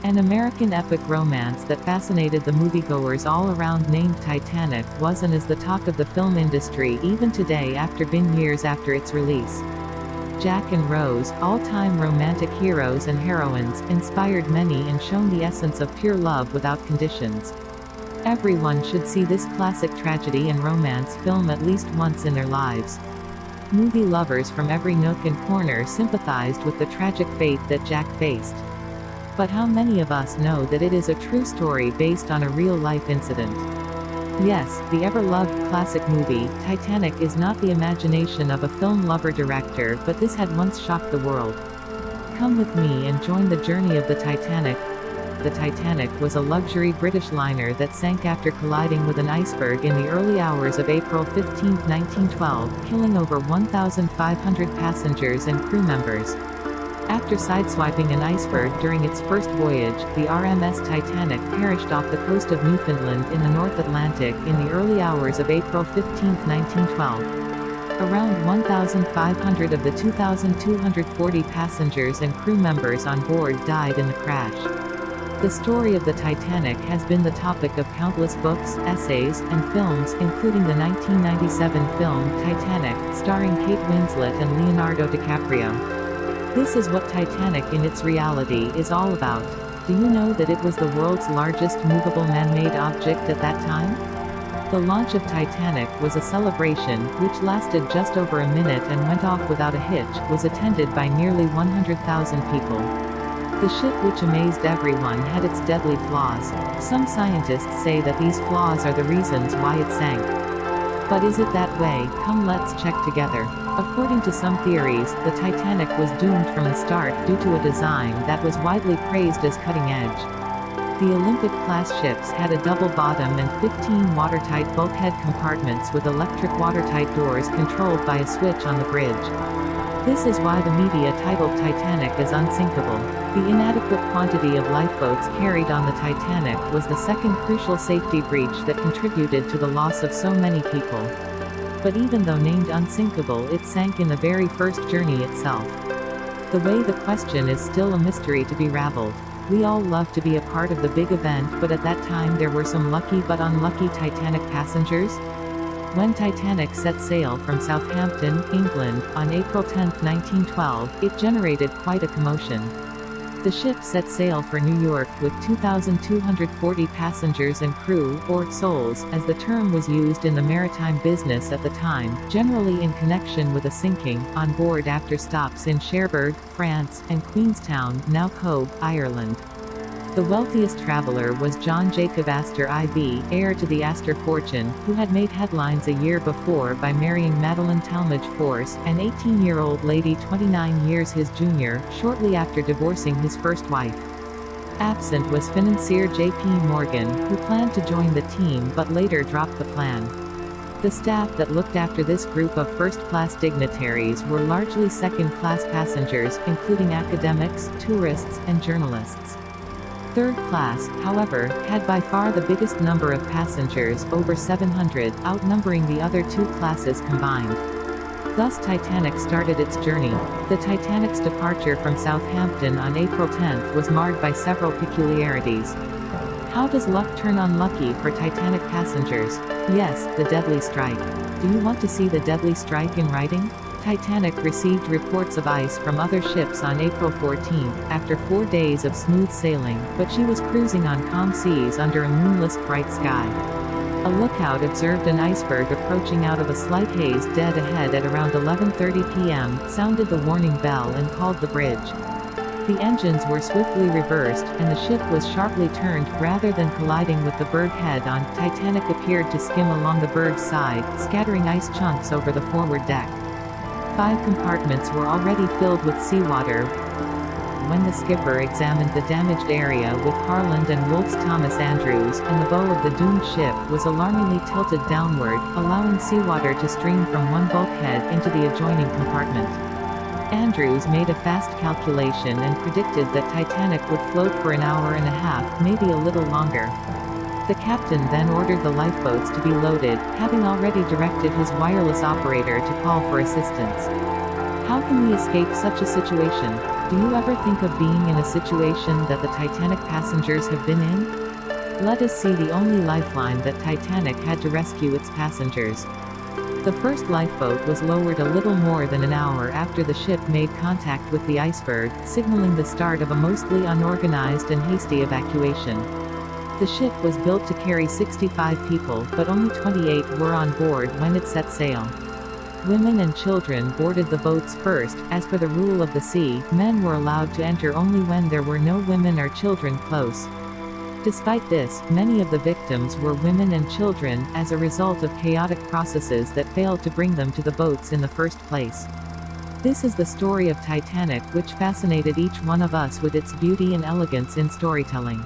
An American epic romance that fascinated the moviegoers all around named Titanic was and is the talk of the film industry even today after been years after its release. Jack and Rose, all-time romantic heroes and heroines, inspired many and shown the essence of pure love without conditions. Everyone should see this classic tragedy and romance film at least once in their lives. Movie lovers from every nook and corner sympathized with the tragic fate that Jack faced. But how many of us know that it is a true story based on a real-life incident? Yes, the ever-loved classic movie, Titanic, is not the imagination of a film lover-director, but this had once shocked the world. Come with me and join the journey of the Titanic. The Titanic was a luxury British liner that sank after colliding with an iceberg in the early hours of April 15, 1912, killing over 1,500 passengers and crew members. After sideswiping an iceberg during its first voyage, the RMS Titanic perished off the coast of Newfoundland in the North Atlantic in the early hours of April 15, 1912. Around 1,500 of the 2,240 passengers and crew members on board died in the crash. The story of the Titanic has been the topic of countless books, essays, and films, including the 1997 film Titanic, starring Kate Winslet and Leonardo DiCaprio. This is what Titanic in its reality is all about. Do you know that it was the world's largest movable man-made object at that time? The launch of Titanic was a celebration, which lasted just over a minute and went off without a hitch, was attended by nearly 100,000 people. The ship, which amazed everyone, had its deadly flaws. Some scientists say that these flaws are the reasons why it sank. But is it that way? Come, let's check together. According to some theories, the Titanic was doomed from the start due to a design that was widely praised as cutting edge. The Olympic-class ships had a double bottom and 15 watertight bulkhead compartments with electric watertight doors controlled by a switch on the bridge. This is why the media titled Titanic as unsinkable. The inadequate quantity of lifeboats carried on the Titanic was the second crucial safety breach that contributed to the loss of so many people. But even though named unsinkable, it sank in the very first journey itself. The way the question is still a mystery to be raveled. We all love to be a part of the big event, but at that time there were some lucky but unlucky Titanic passengers. When Titanic set sail from Southampton, England, on April 10, 1912, it generated quite a commotion. The ship set sail for New York with 2,240 passengers and crew, or souls, as the term was used in the maritime business at the time, generally in connection with a sinking, on board after stops in Cherbourg, France, and Queenstown, now Cobh, Ireland. The wealthiest traveler was John Jacob Astor IV, heir to the Astor fortune, who had made headlines a year before by marrying Madeline Talmadge Force, an 18-year-old lady 29 years his junior, shortly after divorcing his first wife. Absent was financier J.P. Morgan, who planned to join the team but later dropped the plan. The staff that looked after this group of first-class dignitaries were largely second-class passengers, including academics, tourists, and journalists. Third class, however, had by far the biggest number of passengers, over 700, outnumbering the other two classes combined. Thus Titanic started its journey. The Titanic's departure from Southampton on April 10 was marred by several peculiarities. How does luck turn unlucky for Titanic passengers? Yes, the deadly strike. Do you want to see the deadly strike in writing? Titanic received reports of ice from other ships on April 14, after 4 days of smooth sailing, but she was cruising on calm seas under a moonless, bright sky. A lookout observed an iceberg approaching out of a slight haze dead ahead at around 11:30 p.m., sounded the warning bell and called the bridge. The engines were swiftly reversed, and the ship was sharply turned, rather than colliding with the berg head-on. Titanic appeared to skim along the berg's side, scattering ice chunks over the forward deck. 5 compartments were already filled with seawater. When the skipper examined the damaged area with Harland and Wolff's Thomas Andrews, and the bow of the doomed ship was alarmingly tilted downward, allowing seawater to stream from one bulkhead into the adjoining compartment. Andrews made a fast calculation and predicted that Titanic would float for an hour and a half, maybe a little longer. The captain then ordered the lifeboats to be loaded, having already directed his wireless operator to call for assistance. How can we escape such a situation? Do you ever think of being in a situation that the Titanic passengers have been in? Let us see the only lifeline that Titanic had to rescue its passengers. The first lifeboat was lowered a little more than an hour after the ship made contact with the iceberg, signaling the start of a mostly unorganized and hasty evacuation. The ship was built to carry 65 people, but only 28 were on board when it set sail. Women and children boarded the boats first. As per the rule of the sea, men were allowed to enter only when there were no women or children close. Despite this, many of the victims were women and children, as a result of chaotic processes that failed to bring them to the boats in the first place. This is the story of Titanic, which fascinated each one of us with its beauty and elegance in storytelling.